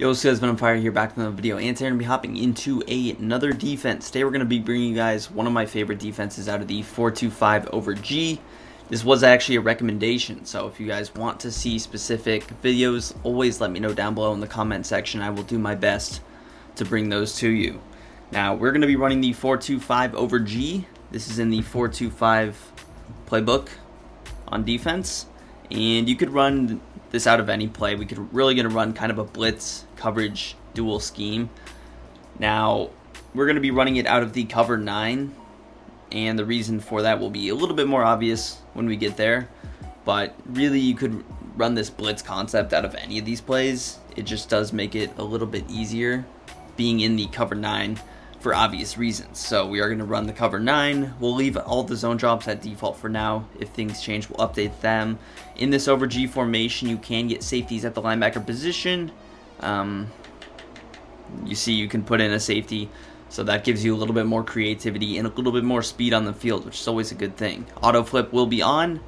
Yo, what's good? I'm Fire here, back with another video, and today we're going to be hopping into another defense. Today we're going to be bringing you guys one of my favorite defenses out of the 4-2-5 over G. This was actually a recommendation, so if you guys want to see specific videos, always let me know down below in the comment section. I will do my best to bring those to you. Now, we're going to be running the 4-2-5 over G. This is in the 4-2-5 playbook on defense, and you could run this out of any play. We could really going to run kind of a blitz coverage dual scheme. Now, we're going to be running it out of the cover 9, and the reason for that will be a little bit more obvious when we get there, but really you could run this blitz concept out of any of these plays. It just does make it a little bit easier being in the cover 9 for obvious reasons. So we are going to run the cover 9. We'll leave all the zone drops at default for now. If things change, we'll update them. In this over G formation, you can get safeties at the linebacker position. You see you can put in a safety, so that gives you a little bit more creativity and a little bit more speed on the field, which is always a good thing. Auto flip will be on,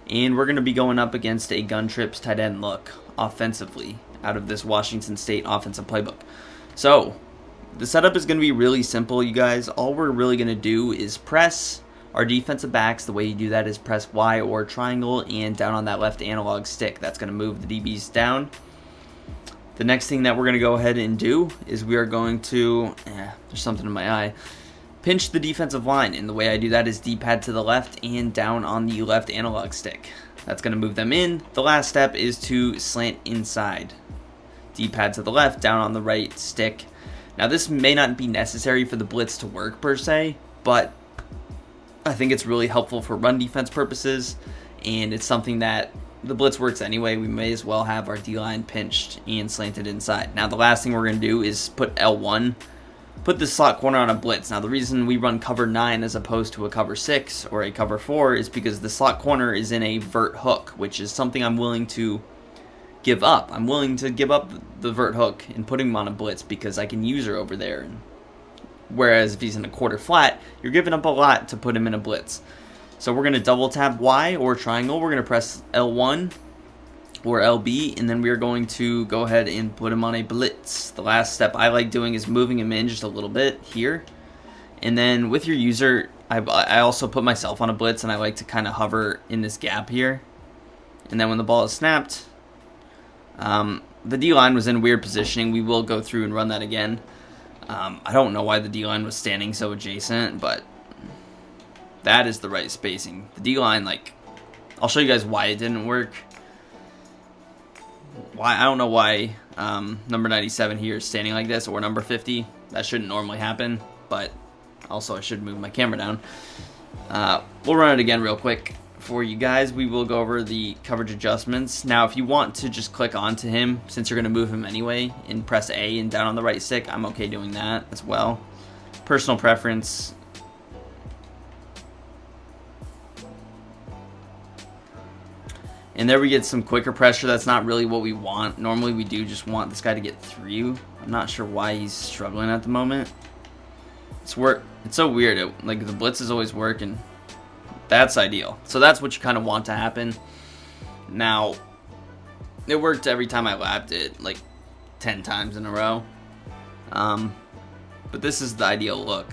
and we're going to be going up against a gun trips tight end look offensively out of this Washington State offensive playbook. So the setup is going to be really simple, you guys. All we're really going to do is press our defensive backs. The way you do that is press Y or triangle and down on that left analog stick. That's going to move the DBs down. The next thing that we're going to go ahead and do is we are going to, there's something in my eye, pinch the defensive line. And the way I do that is D-pad to the left and down on the left analog stick. That's going to move them in. The last step is to slant inside. D-pad to the left, down on the right stick. Now, this may not be necessary for the blitz to work per se, but I think it's really helpful for run defense purposes, and it's something that the blitz works anyway. We may as well have our D-line pinched and slanted inside. Now, the last thing we're going to do is put L1, put the slot corner on a blitz. Now, the reason we run cover 9 as opposed to a cover 6 or a cover 4 is because the slot corner is in a vert hook, which is something I'm willing to give up. I'm willing to give up the vert hook and put him on a blitz because I can use her over there. Whereas if he's in a quarter flat, you're giving up a lot to put him in a blitz. So we're going to double tap Y or triangle. We're going to press L1 or LB, and then we are going to go ahead and put him on a blitz. The last step I like doing is moving him in just a little bit here. And then with your user, I also put myself on a blitz, and I like to kind of hover in this gap here. And then when the ball is snapped, the D-line was in weird positioning. We will go through and run that again. I don't know why the D-line was standing so adjacent, but that is the right spacing. The D-line, I'll show you guys why it didn't work. I don't know why number 97 here is standing like this, or number 50. That shouldn't normally happen, but also I should move my camera down. We'll run it again real quick for you guys. We will go over the coverage adjustments. Now, if you want to just click onto him, since you're going to move him anyway, and press A and down on the right stick, I'm okay doing that as well. Personal preference. And there we get some quicker pressure. That's not really what we want. Normally we do just want this guy to get through. I'm not sure why he's struggling at the moment. It's so weird. The blitz is always working. That's ideal. So that's what you kind of want to happen. Now, it worked every time I lapped it, 10 times in a row. But this is the ideal look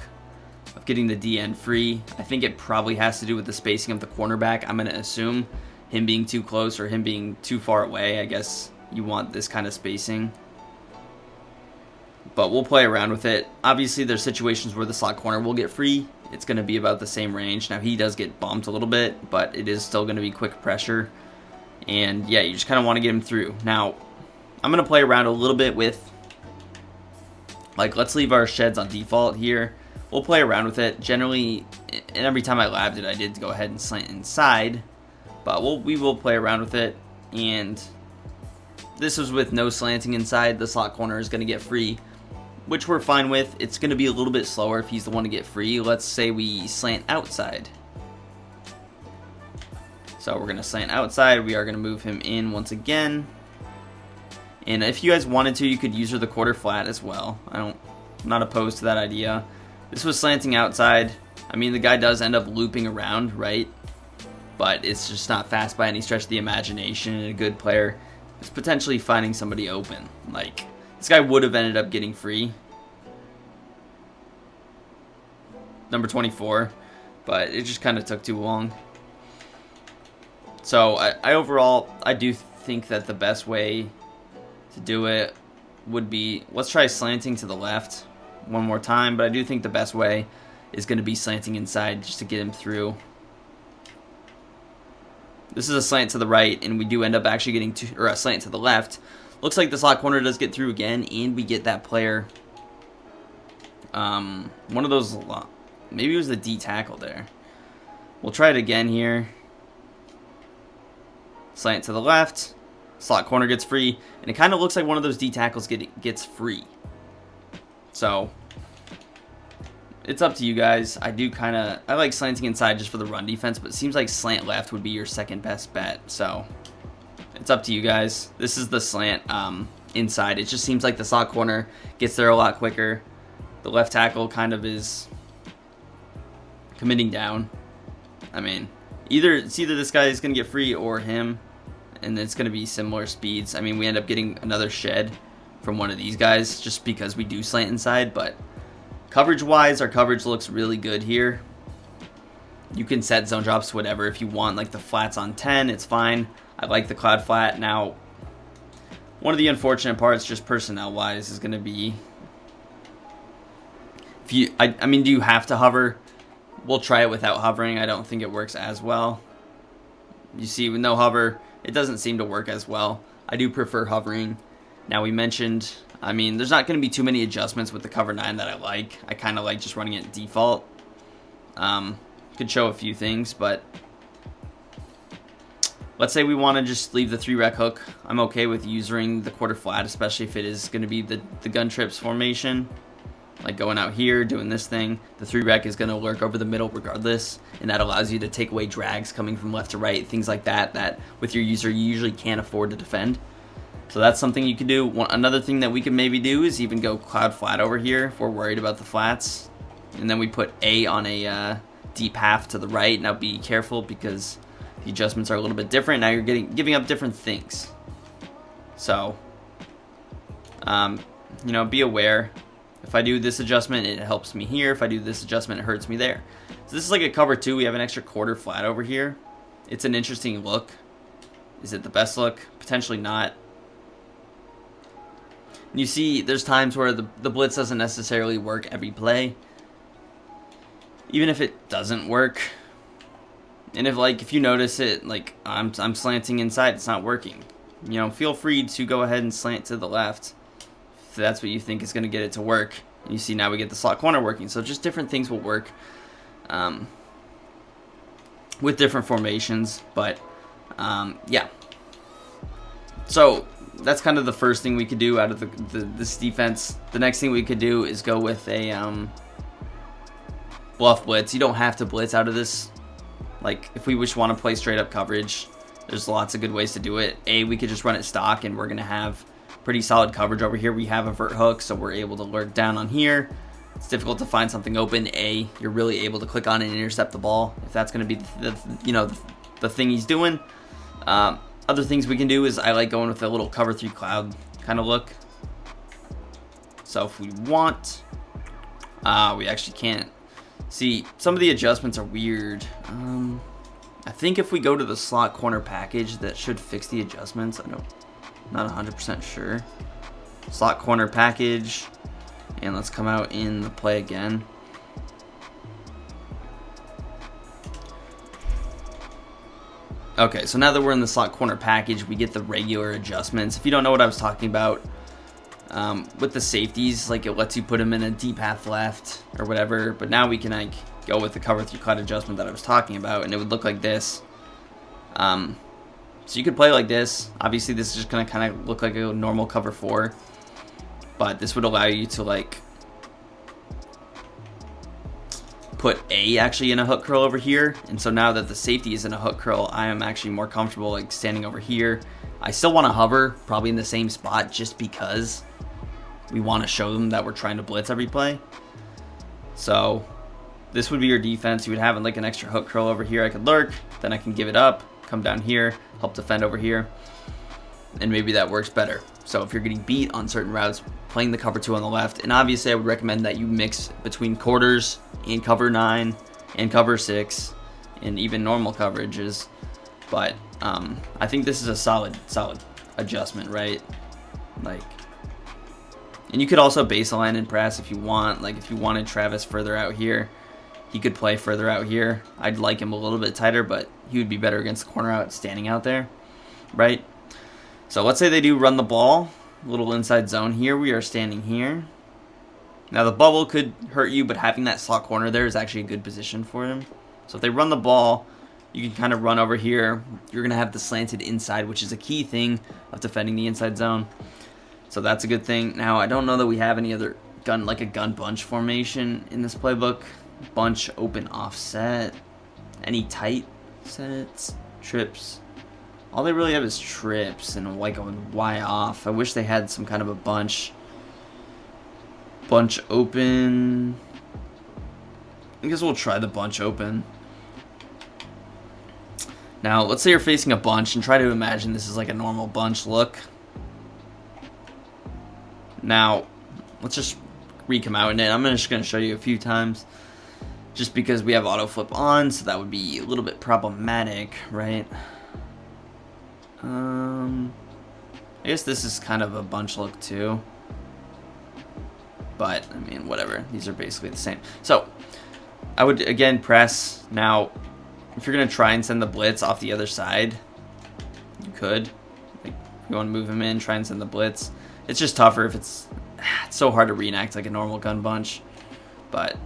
of getting the D end free. I think it probably has to do with the spacing of the cornerback. I'm going to assume him being too close or him being too far away. I guess you want this kind of spacing. But we'll play around with it. Obviously, there's situations where the slot corner will get free. It's going to be about the same range. Now, he does get bumped a little bit, but it is still going to be quick pressure. And, yeah, you just kind of want to get him through. Now, I'm going to play around a little bit with, let's leave our sheds on default here. We'll play around with it. Generally, and every time I labbed it, I did go ahead and slant inside. But we will play around with it. And this was with no slanting inside. The slot corner is going to get free, which we're fine with. It's going to be a little bit slower if he's the one to get free. Let's say we slant outside. So we're going to slant outside. We are going to move him in once again. And if you guys wanted to, you could use the quarter flat as well. I'm not opposed to that idea. This was slanting outside. I mean, the guy does end up looping around, right? But it's just not fast by any stretch of the imagination. And a good player is potentially finding somebody open. This guy would have ended up getting free. Number 24. But it just kind of took too long. So I overall, I do think that the best way to do it would be, let's try slanting to the left one more time, but I do think the best way is going to be slanting inside just to get him through. This is a slant to the right, and we do end up actually getting a slant to the left. Looks like the slot corner does get through again, and we get that player. One of those, maybe it was the D tackle there. We'll try it again here. Slant to the left. Slot corner gets free, and it kind of looks like one of those D tackles gets free. So it's up to you guys. I like slanting inside just for the run defense, but it seems like slant left would be your second best bet. So it's up to you guys. This is the slant inside. It just seems like the slot corner gets there a lot quicker. The left tackle kind of is committing down. I mean, it's either this guy is going to get free or him, and it's going to be similar speeds. I mean, we end up getting another shed from one of these guys just because we do slant inside, but coverage-wise, our coverage looks really good here. You can set zone drops to whatever if you want, like the flats on 10, it's fine. I like the cloud flat. Now, one of the unfortunate parts, just personnel-wise, is going to be, I mean, do you have to hover? We'll try it without hovering. I don't think it works as well. You see, with no hover, it doesn't seem to work as well. I do prefer hovering. Now, we mentioned, I mean, there's not going to be too many adjustments with the cover 9 that I like. I kind of like just running it default. Could show a few things, but let's say we want to just leave the 3-rec hook. I'm okay with using the quarter flat, especially if it is going to be the gun trips formation. Like going out here, doing this thing. The 3-rec is going to lurk over the middle regardless, and that allows you to take away drags coming from left to right, things like that with your user you usually can't afford to defend. So that's something you can do. Another thing that we can maybe do is even go cloud flat over here if we're worried about the flats. And then we put A on a deep half to the right. Now be careful because the adjustments are a little bit different. Now you're giving up different things. So, you know, be aware. If I do this adjustment, it helps me here. If I do this adjustment, it hurts me there. So this is like a cover 2. We have an extra quarter flat over here. It's an interesting look. Is it the best look? Potentially not. You see, there's times where the blitz doesn't necessarily work every play. Even if it doesn't work. And if you notice it, like I'm slanting inside, it's not working. You know, feel free to go ahead and slant to the left. If that's what you think is going to get it to work. And you see now we get the slot corner working. So just different things will work with different formations. But yeah. So that's kind of the first thing we could do out of this defense. The next thing we could do is go with a bluff blitz. You don't have to blitz out of this. Like, if we just want to play straight up coverage, there's lots of good ways to do it. We could just run it stock, and we're going to have pretty solid coverage over here. We have a vert hook, so we're able to lurk down on here. It's difficult to find something open. You're really able to click on and intercept the ball, if that's going to be the thing he's doing. Other things we can do is I like going with a little cover 3 cloud kind of look. So if we want, we actually can't. See, some of the adjustments are weird. I think if we go to the slot corner package, that should fix the adjustments. I'm not 100% sure. Slot corner package, and let's come out in the play again. Okay, so now that we're in the slot corner package, we get the regular adjustments. If you don't know what I was talking about, with the safeties, like it lets you put them in a deep half left or whatever, but now we can like go with the cover 3 cloud adjustment that I was talking about, and it would look like this. So you could play like this. Obviously this is just gonna kind of look like a normal cover 4, but this would allow you to like put actually in a hook curl over here, and so now that the safety is in a hook curl, I am actually more comfortable like standing over here. I still want to hover probably in the same spot just because we want to show them that we're trying to blitz every play. So this would be your defense. You would have like an extra hook curl over here. I could lurk, then I can give it up, come down here, help defend over here, and maybe that works better. So if you're getting beat on certain routes, playing the cover 2 on the left. And obviously I would recommend that you mix between quarters and cover 9 and cover 6 and even normal coverages. But I think this is a solid adjustment, right? Like, and you could also base align and press if you want. Like if you wanted Travis further out here, he could play further out here. I'd like him a little bit tighter, but he would be better against the corner out standing out there, right? So let's say they do run the ball, little inside zone here. We are standing here. Now the bubble could hurt you, but having that slot corner there is actually a good position for him. So if they run the ball, you can kind of run over here. You're going to have the slanted inside, which is a key thing of defending the inside zone. So that's a good thing. Now I don't know that we have any other gun bunch formation in this playbook. Bunch, open, offset, any tight sets, trips. All they really have is trips and like a Y off. I wish they had some kind of a bunch open. I guess we'll try the bunch open. Now let's say you're facing a bunch and try to imagine this is like a normal bunch look. Now let's just re-come out in it. I'm just going to show you a few times just because we have auto flip on, so that would be a little bit problematic, right? I guess this is kind of a bunch look too, but I mean whatever, these are basically the same. So I would again press. Now if you're gonna try and send the blitz off the other side, you could, like, if you want to move him in, try and send the blitz. It's just tougher if it's so hard to reenact like a normal gun bunch. But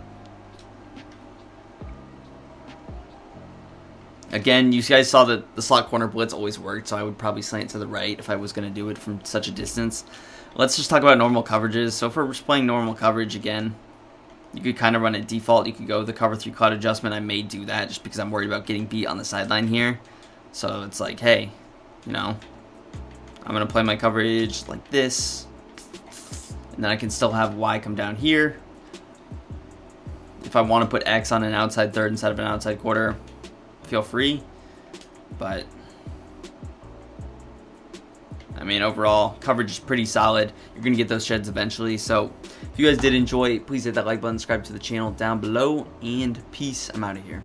again, you guys saw that the slot corner blitz always worked, so I would probably slant to the right if I was going to do it from such a distance. Let's just talk about normal coverages. So if we're just playing normal coverage again, you could kind of run it default. You could go the cover 3 cloud adjustment. I may do that just because I'm worried about getting beat on the sideline here. So it's like, hey, you know, I'm going to play my coverage like this, and then I can still have Y come down here. If I want to put X on an outside third instead of an outside quarter, feel free. But I mean, overall coverage is pretty solid. You're gonna get those sheds eventually. So if you guys did enjoy, please hit that like button, subscribe to the channel down below, and peace. I'm out of here.